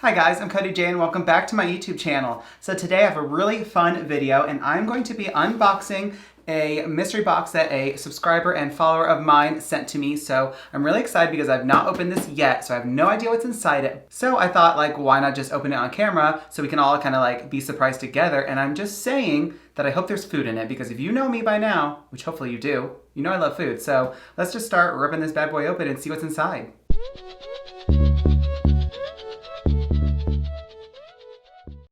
Hi guys, I'm Cody Jay and welcome back to my YouTube channel. So today I have a really fun video and I'm going to be unboxing a mystery box that a subscriber and follower of mine sent to me. So I'm really excited because I've not opened this yet, so I have no idea what's inside it. So I thought, like, why not just open it on camera so we can all kind of like be surprised together. And I'm just saying that I hope there's food in it, because if you know me by now, which hopefully you do, you know I love food. So let's just start ripping this bad boy open and see what's inside.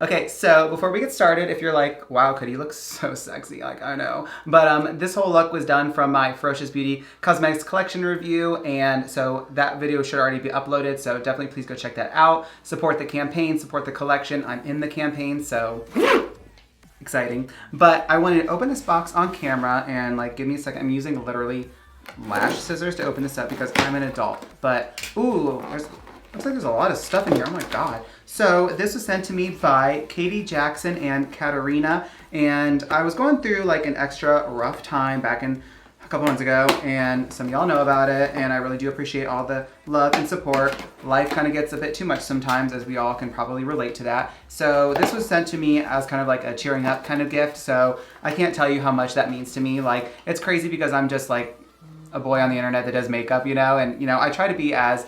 Okay, so before we get started, if you're like, wow, Cody looks so sexy, like, I know. But this whole look was done from my Ferocious Beauty Cosmetics collection review, and so that video should already be uploaded, so definitely please go check that out. Support the campaign, support the collection. I'm in the campaign, so exciting. But I wanted to open this box on camera, and like, give me a second. I'm using literally lash scissors to open this up because I'm an adult. But, ooh, looks like there's a lot of stuff in here. Oh my god. So this was sent to me by Katie Jackson and Katarina, and I was going through like an extra rough time back in a couple months ago, and some of y'all know about it, and I really do appreciate all the love and support. Life kind of gets a bit too much sometimes, as we all can probably relate to that. So this was sent to me as kind of like a cheering up kind of gift, so I can't tell you how much that means to me. Like, it's crazy because I'm just like a boy on the internet that does makeup, you know, and you know, I try to be as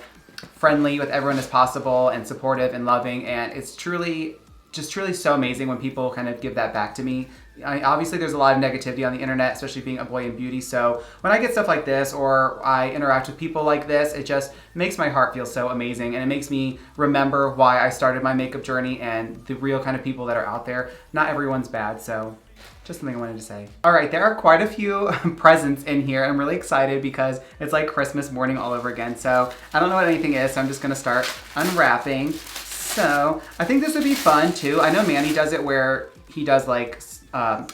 friendly with everyone as possible and supportive and loving, and it's truly so amazing when people kind of give that back to me. Obviously there's a lot of negativity on the internet, especially being a boy in beauty, so when I get stuff like this or I interact with people like this, it just makes my heart feel so amazing, and it makes me remember why I started my makeup journey and the real kind of people that are out there. Not everyone's bad, so just something I wanted to say. All right, there are quite a few presents in here. I'm really excited because it's like Christmas morning all over again. So I don't know what anything is, so I'm just gonna start unwrapping. So I think this would be fun too. I know Manny does it where he does like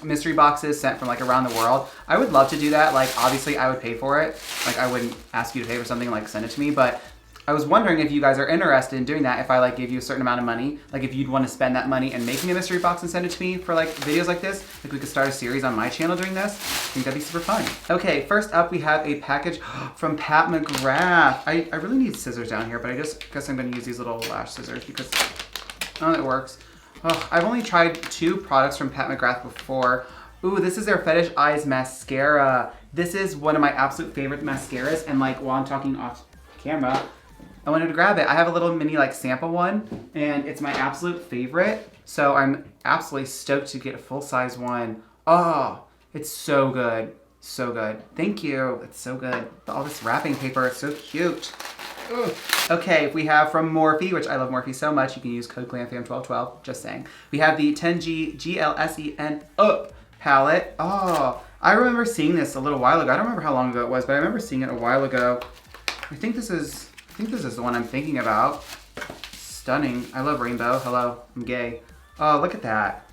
mystery boxes sent from like around the world. I would love to do that. Like, obviously I would pay for it. Like, I wouldn't ask you to pay for something, like send it to me, but I was wondering if you guys are interested in doing that, if I like gave you a certain amount of money, like if you'd want to spend that money and making a mystery box and send it to me for like videos like this. Like, we could start a series on my channel doing this. I think that'd be super fun. Okay, first up we have a package from Pat McGrath. I really need scissors down here, but I just guess I'm going to use these little lash scissors because it works. Oh, I've only tried 2 products from Pat McGrath before. Ooh, this is their Fetish Eyes mascara. This is one of my absolute favorite mascaras, and like while I'm talking off camera, I wanted to grab it. I have a little mini like sample one, and it's my absolute favorite. So I'm absolutely stoked to get a full-size one. Oh, it's so good. So good. Thank you. It's so good. All this wrapping paper, it's so cute. Ugh. Okay, we have from Morphe, which I love Morphe so much. You can use code GLAMFAM1212, just saying. We have the 10G GLSEN Up palette. Oh, I remember seeing this a little while ago. I don't remember how long ago it was, but I remember seeing it a while ago. I think this is the one I'm thinking about. Stunning. I love rainbow. Hello, I'm gay. Oh, look at that.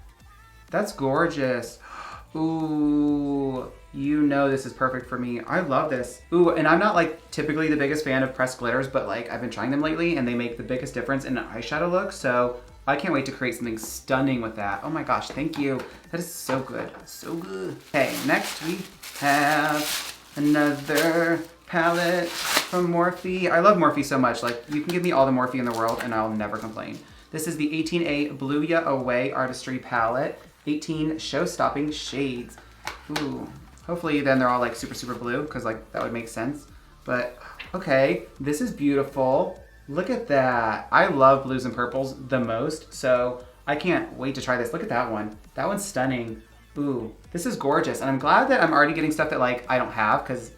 That's gorgeous. Ooh, you know this is perfect for me. I love this. Ooh, and I'm not like typically the biggest fan of pressed glitters, but like I've been trying them lately and they make the biggest difference in an eyeshadow look. So I can't wait to create something stunning with that. Oh my gosh, thank you. That is so good. So good. Okay, next we have another palette from Morphe. I love Morphe so much. Like, you can give me all the Morphe in the world and I'll never complain. This is the 18A Blew Ya Away Artistry Palette. 18 show-stopping shades. Ooh. Hopefully then they're all like super, super blue, because like that would make sense. But okay, this is beautiful. Look at that. I love blues and purples the most, so I can't wait to try this. Look at that one. That one's stunning. Ooh, this is gorgeous. And I'm glad that I'm already getting stuff that like I don't have, because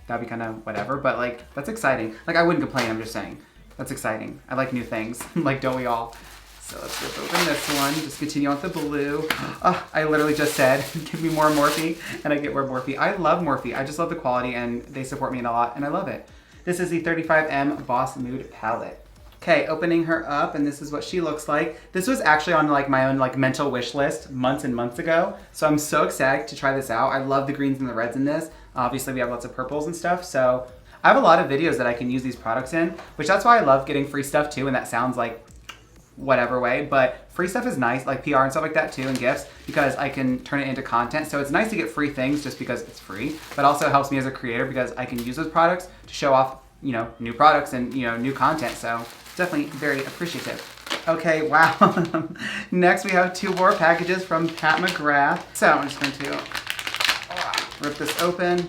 that'd be kind of whatever, but like, that's exciting. Like, I wouldn't complain, I'm just saying. That's exciting. I like new things. Like, don't we all? So let's rip open this one. Just continue on with the blue. Oh, I literally just said, give me more Morphe, and I get more Morphe. I love Morphe. I just love the quality, and they support me in a lot, and I love it. This is the 35M Boss Mood palette. Okay, opening her up, and this is what she looks like. This was actually on like my own like mental wish list months and months ago, so I'm so excited to try this out. I love the greens and the reds in this. Obviously, we have lots of purples and stuff, so I have a lot of videos that I can use these products in, which that's why I love getting free stuff too, and that sounds like whatever way, but free stuff is nice, like PR and stuff like that too, and gifts, because I can turn it into content. So it's nice to get free things just because it's free, but also helps me as a creator because I can use those products to show off, you know, new products and, you know, new content. So definitely very appreciative. Okay, wow. Next we have 2 more packages from Pat McGrath. So I'm just going to rip this open.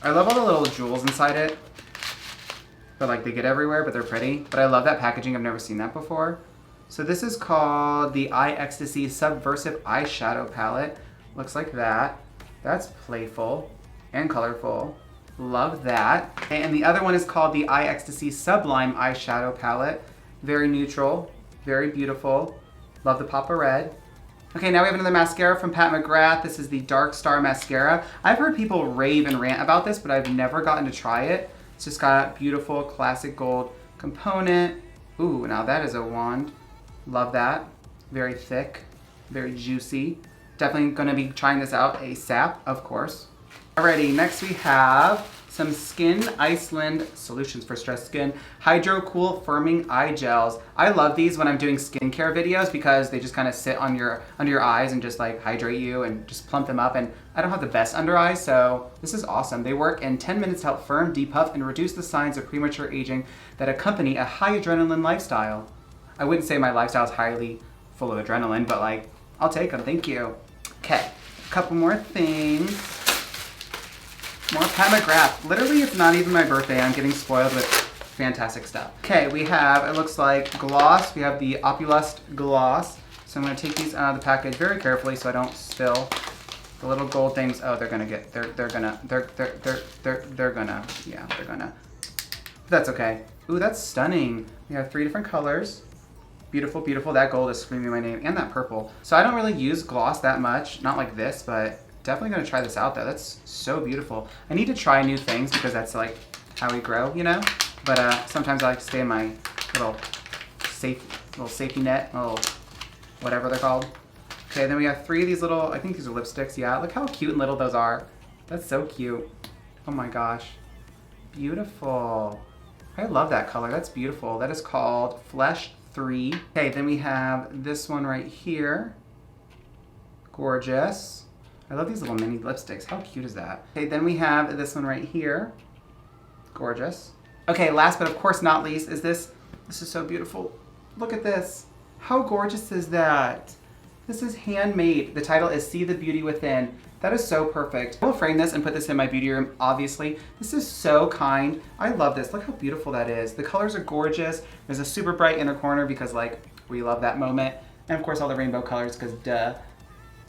I love all the little jewels inside it. But like they get everywhere, but they're pretty. But I love that packaging. I've never seen that before. So this is called the Eye Ecstasy Subversive Eyeshadow Palette. Looks like that. That's playful and colorful. Love that. And the other one is called the Eye Ecstasy Sublime Eyeshadow Palette. Very neutral, very beautiful. Love the pop of red. Okay, now we have another mascara from Pat McGrath. This is the Dark Star Mascara. I've heard people rave and rant about this, but I've never gotten to try it. It's just got a beautiful classic gold component. Ooh, now that is a wand. Love that. Very thick, very juicy. Definitely gonna be trying this out ASAP, of course. Alrighty, next we have some Skin Iceland Solutions for Stressed Skin Hydro Cool Firming Eye Gels. I love these when I'm doing skincare videos because they just kind of sit on under your eyes and just like hydrate you and just plump them up. And I don't have the best under eyes, so this is awesome. They work in 10 minutes to help firm, depuff, and reduce the signs of premature aging that accompany a high adrenaline lifestyle. I wouldn't say my lifestyle is highly full of adrenaline, but like, I'll take them, thank you. Okay, a couple more things. More Pat McGrath. Literally, it's not even my birthday. I'm getting spoiled with fantastic stuff. Okay, we have, it looks like gloss. We have the Opulust gloss. So I'm gonna take these out of the package very carefully so I don't spill the little gold things. Oh, they're gonna. That's okay. Ooh, that's stunning. We have 3 different colors. Beautiful, beautiful. That gold is screaming my name, and that purple. So I don't really use gloss that much. Not like this, but definitely gonna try this out though. That's so beautiful. I need to try new things because that's like how we grow, you know? But sometimes I like to stay in my little safety net, little whatever they're called. Okay, then we have 3 of these little, I think these are lipsticks, yeah. Look how cute and little those are. That's so cute. Oh my gosh. Beautiful. I love that color, that's beautiful. That is called Flesh 3. Okay, then we have this one right here. Gorgeous. I love these little mini lipsticks. How cute is that? Okay, then we have this one right here. Gorgeous. Okay, last but of course not least is this. This is so beautiful. Look at this. How gorgeous is that? This is handmade. The title is See the Beauty Within. That is so perfect. I will frame this and put this in my beauty room, obviously. This is so kind. I love this. Look how beautiful that is. The colors are gorgeous. There's a super bright inner corner because like, we love that moment. And of course all the rainbow colors because duh.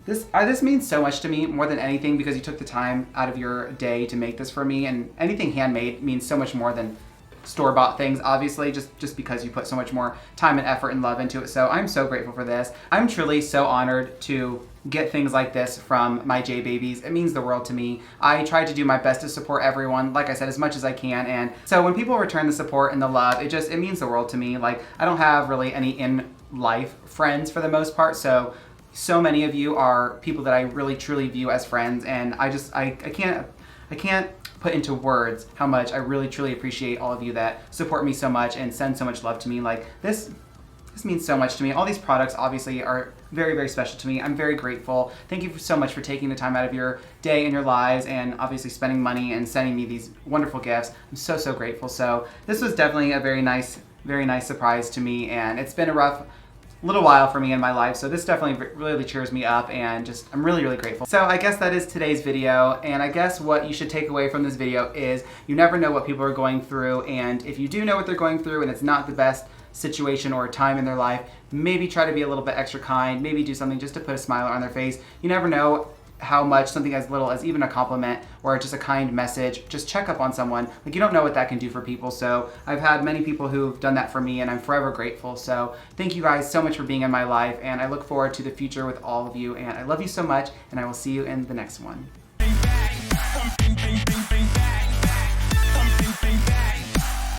This means so much to me, more than anything, because you took the time out of your day to make this for me, and anything handmade means so much more than store-bought things, obviously, just because you put so much more time and effort and love into it. So I'm so grateful for this. I'm truly so honored to get things like this from my JAYBABYs. It means the world to me. I try to do my best to support everyone, like I said, as much as I can. And so when people return the support and the love, it means the world to me. Like, I don't have really any in-life friends for the most part, so many of you are people that I really truly view as friends, and I can't put into words how much I really truly appreciate all of you that support me so much and send so much love to me. Like this means so much to me. All these products obviously are very, very special to me. I'm very grateful. Thank you so much for taking the time out of your day and your lives and obviously spending money and sending me these wonderful gifts. I'm so, so grateful. So this was definitely a very nice surprise to me, and it's been a rough little while for me in my life, so this definitely really cheers me up, and I'm really, really grateful. So I guess that is today's video, and I guess what you should take away from this video is you never know what people are going through, and if you do know what they're going through and it's not the best situation or time in their life, maybe try to be a little bit extra kind, maybe do something just to put a smile on their face. You never know how much something as little as even a compliment or just a kind message, just check up on someone. Like, you don't know what that can do for people. So I've had many people who've done that for me, and I'm forever grateful. So thank you guys so much for being in my life, and I look forward to the future with all of you, and I love you so much, and I will see you in the next one.